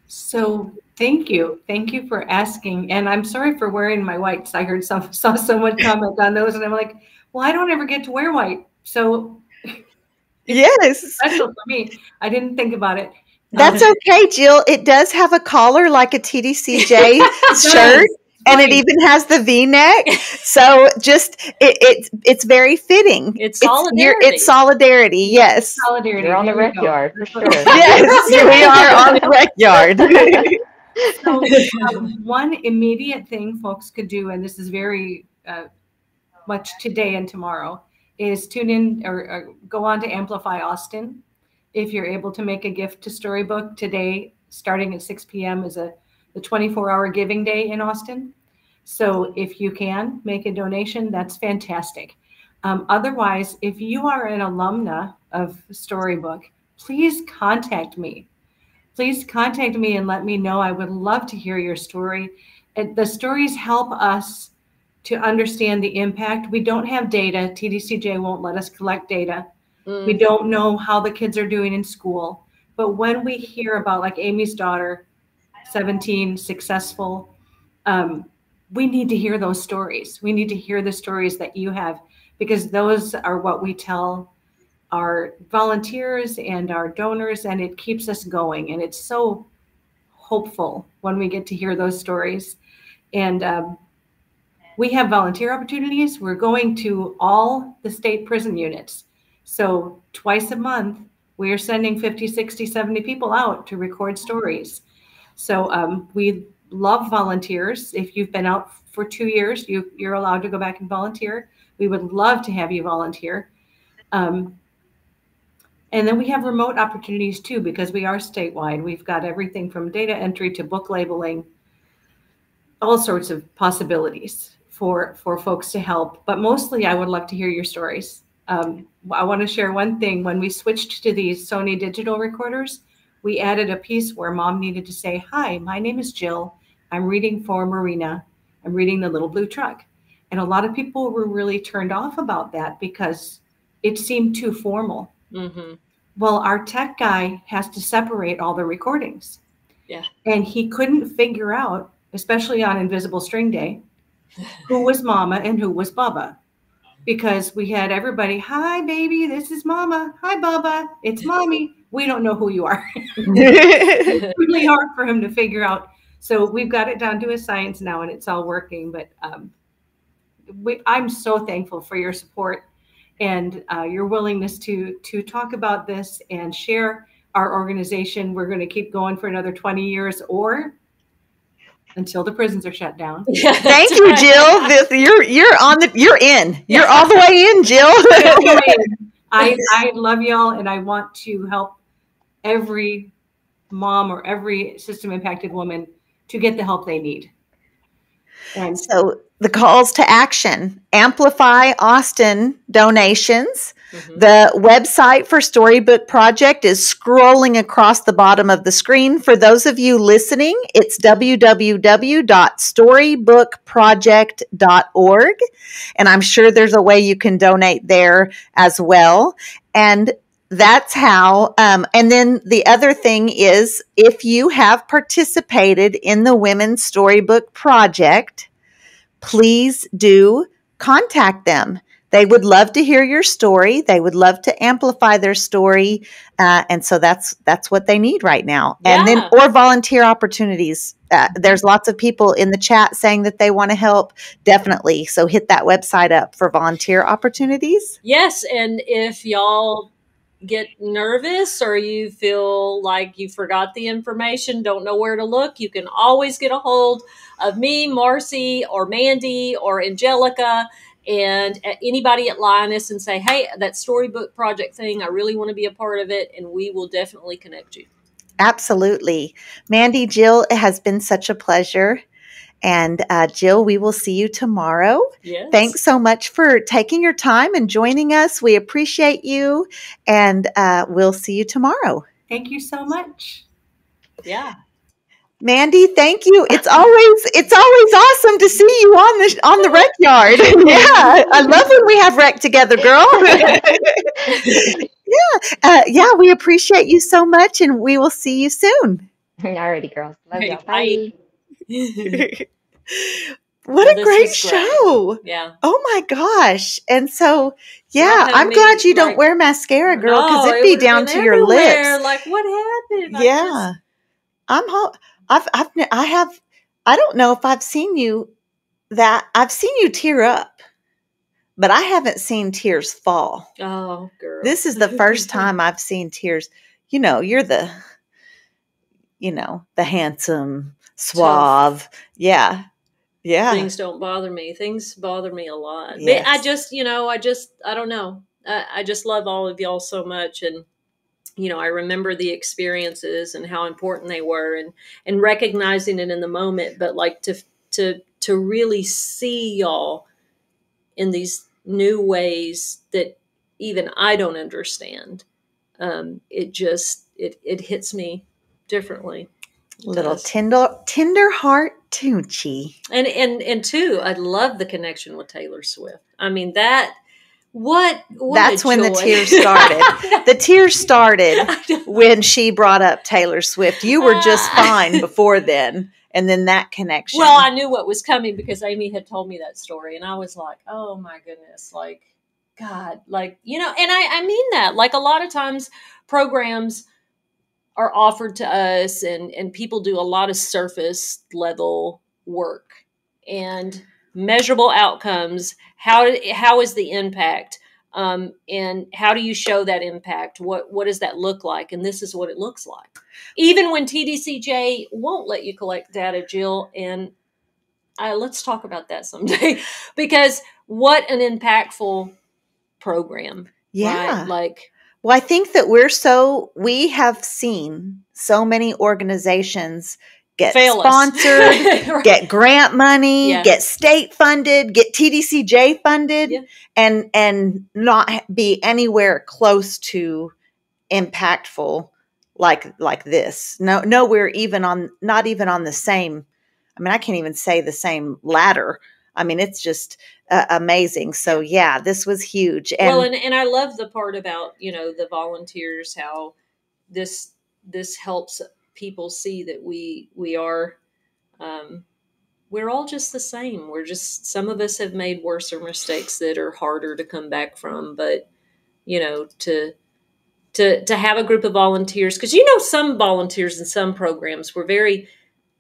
So thank you for asking, and I'm sorry for wearing my whites. I heard saw someone comment on those, and I'm like, well, I don't ever get to wear white, so yes, special for me. I didn't think about it. That's okay, Jill. It does have a collar like a TDCJ shirt. And it even has the V-neck, so it's very fitting. It's solidarity. It's solidarity. Yes, solidarity. You're on the rec yard for sure. Yes, we are on the rec yard. So, one immediate thing folks could do, and this is very much today and tomorrow, is tune in or go on to Amplify Austin. If you're able to make a gift to Storybook today, starting at 6 p.m. is the 24-hour giving day in Austin. So if you can make a donation, that's fantastic. Otherwise, if you are an alumna of Storybook, please contact me. Please contact me and let me know. I would love to hear your story. The stories help us to understand the impact. We don't have data. TDCJ won't let us collect data. We don't know how the kids are doing in school. But when we hear about, like Amy's daughter, 17, successful, we need to hear those stories. We need to hear the stories that you have, because those are what we tell our volunteers and our donors, and it keeps us going. And it's so hopeful when we get to hear those stories. And we have volunteer opportunities. We're going to all the state prison units. So twice a month, we are sending 50, 60, 70 people out to record stories. So we love volunteers. If you've been out for 2 years, you're allowed to go back and volunteer. We would love to have you volunteer. And then we have remote opportunities too, because we are statewide. We've got everything from data entry to book labeling, all sorts of possibilities for folks to help. But mostly I would love to hear your stories. I want to share one thing. When we switched to these Sony digital recorders, we added a piece where mom needed to say, "Hi, my name is Jill. I'm reading for Marina. I'm reading The Little Blue Truck." And a lot of people were really turned off about that because it seemed too formal. Mm-hmm. Well, our tech guy has to separate all the recordings. Yeah. And he couldn't figure out, especially on Invisible String Day, who was Mama and who was Bubba. Because we had everybody, "Hi, baby, this is Mama. Hi, Bubba, it's Mommy." We don't know who you are. It's really hard for him to figure out. So we've got it down to a science now, and it's all working. But I'm so thankful for your support and your willingness to talk about this and share our organization. We're going to keep going for another 20 years or until the prisons are shut down. Yeah, thank you, Jill. You're in. You're all the way in, Jill. I love y'all, and I want to help every mom or every system impacted woman to get the help they need. And so the calls to action: Amplify Austin donations. Mm-hmm. The website for Storybook Project is scrolling across the bottom of the screen. For those of you listening, it's www.storybookproject.org. And I'm sure there's a way you can donate there as well. And that's how. And then the other thing is, if you have participated in the Women's Storybook Project, please do contact them. They would love to hear your story. They would love to amplify their story. And so that's what they need right now. Yeah. And then, or volunteer opportunities. There's lots of people in the chat saying that they want to help. Definitely. So hit that website up for volunteer opportunities. Yes. And if y'all get nervous or you feel like you forgot the information, don't know where to look, you can always get a hold of me, Marci, or Mandy, or Angelica, and anybody at Lioness, and say, "Hey, that Storybook Project thing, I really want to be a part of it," and we will definitely connect you. Absolutely. Mandy, Jill, it has been such a pleasure. And Jill, we will see you tomorrow. Yes. Thanks so much for taking your time and joining us. We appreciate you, and we'll see you tomorrow. Thank you so much. Yeah. Mandy, thank you. It's always awesome to see you on the rec yard. Yeah, I love when we have rec together, girl. Yeah, we appreciate you so much, and we will see you soon. Alrighty, girls. Love y'all. Bye. What a great show. Yeah. Oh my gosh. And so, yeah, I'm glad you don't wear mascara, girl, because it'd be down to your lips. Like, what happened? Yeah. I don't know if I've seen you tear up, but I haven't seen tears fall. Oh, girl. This is the first time I've seen tears. You know, you're the handsome, suave. Tough. Yeah. Yeah. Things don't bother me. Things bother me a lot. Yes. I don't know. I just love all of y'all so much. And, I remember the experiences and how important they were, and recognizing it in the moment, but like to to really see y'all in these new ways that even I don't understand. It hits me differently. Little tender heart Toonchi. And too, I love the connection with Taylor Swift. I mean, that's when joy. the tears started. The tears started when she brought up Taylor Swift. You were just fine before then. And then that connection. Well, I knew what was coming because Amy had told me that story. And I was like, oh my goodness, like, God, like, you know, and I mean that. Like, a lot of times programs are offered to us and people do a lot of surface level work and measurable outcomes. How is the impact? And how do you show that impact? What does that look like? And this is what it looks like. Even when TDCJ won't let you collect data, Jill, and let's talk about that someday, because what an impactful program. Yeah. Right? Like, well, I think that we have seen so many organizations get sponsored, right. Get grant money, get state funded, get TDCJ funded, and not be anywhere close to impactful like this. Nowhere not even on the same. I mean, I can't even say the same ladder. I mean, it's just amazing. So yeah, this was huge. And I love the part about, you know, the volunteers, how this helps people see that we are, we're all just the same. We're just, some of us have made worse mistakes that are harder to come back from, but you know, to have a group of volunteers, because, you know, some volunteers in some programs were very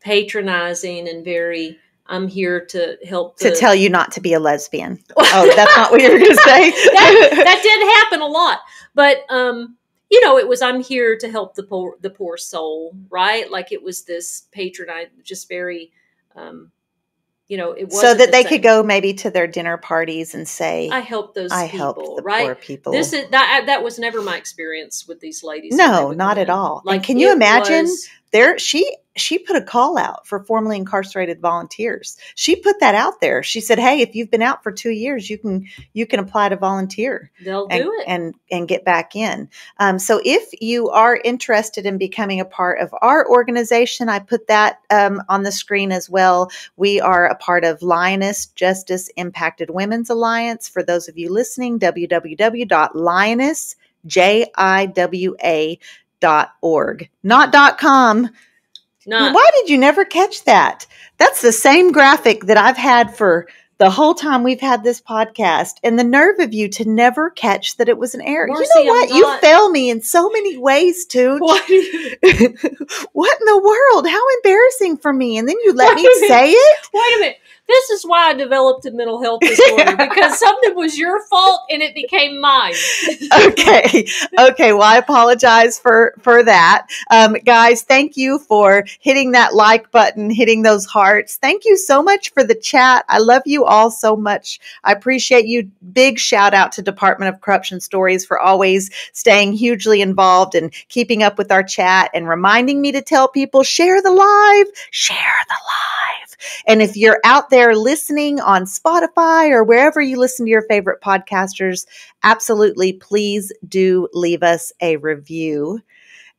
patronizing and very, I'm here to help. To tell you not to be a lesbian. Oh, that's not what you were going to say? that did happen a lot. But, you know, it was, I'm here to help the poor soul, right? Like, it was this patronizing, just very, you know, it was so that they could go maybe to their dinner parties and say, I helped those I people, helped the right? poor people. That was never my experience with these ladies. No, not at all. Like, and can you imagine she put a call out for formerly incarcerated volunteers. She put that out there. She said, hey, if you've been out for 2 years, you can apply to volunteer. They'll do it and get back in. So if you are interested in becoming a part of our organization, I put that on the screen as well. We are a part of Lioness Justice Impacted Women's Alliance. For those of you listening, www.lionessjiwa.org, not .com. Why did you never catch that? That's the same graphic that I've had for the whole time we've had this podcast, and the nerve of you to never catch that it was an error. Marci, you know what? You fail me in so many ways, Toonch. What in the world? How embarrassing for me. And then you let me say it? Wait a minute. This is why I developed a mental health disorder, because something was your fault and it became mine. Okay. Well, I apologize for that. Guys, thank you for hitting that like button, hitting those hearts. Thank you so much for the chat. I love you all so much. I appreciate you. Big shout out to Department of Corruption Stories for always staying hugely involved and keeping up with our chat and reminding me to tell people, share the live. And if you're out there listening on Spotify or wherever you listen to your favorite podcasters, absolutely, please do leave us a review.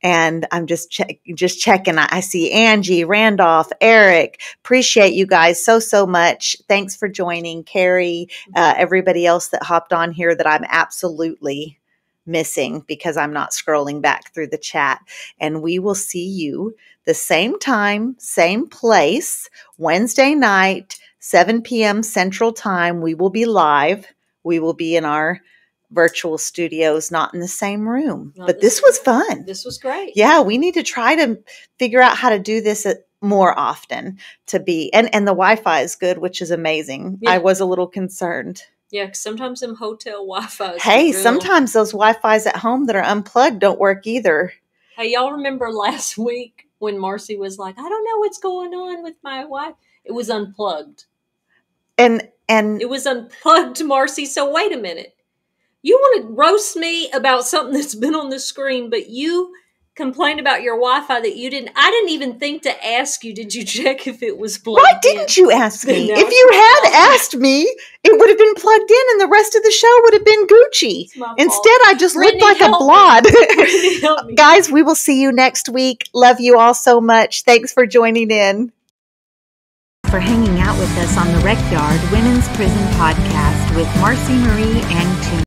And I'm just checking. I see Angie, Randolph, Eric. Appreciate you guys so much. Thanks for joining. Carrie, everybody else that hopped on here that I'm absolutely missing because I'm not scrolling back through the chat. And we will see you the same time, same place, Wednesday night, 7 p.m. Central Time. We will be live. We will be in our virtual studios, not in the same room. But this was fun. This was great. Yeah, we need to try to figure out how to do this more often to be. And the Wi-Fi is good, which is amazing. Yeah. I was a little concerned. Yeah, because sometimes them hotel Wi-Fi. Hey, sometimes those Wi-Fis at home that are unplugged don't work either. Hey, y'all remember last week when Marci was like, I don't know what's going on with my Wi-Fi? It was unplugged. And it was unplugged, Marci. So wait a minute. You want to roast me about something that's been on the screen, but you complained about your Wi-Fi that I didn't even think to ask you, did you check if it was plugged Why didn't you ask me? No, if you had asked me, it would have been plugged in and the rest of the show would have been Gucci. Instead, I just looked like a blot. Guys, we will see you next week. Love you all so much. Thanks for joining in. For hanging out with us on The Recyard Women's Prison Podcast with Marci Marie and Toonchi.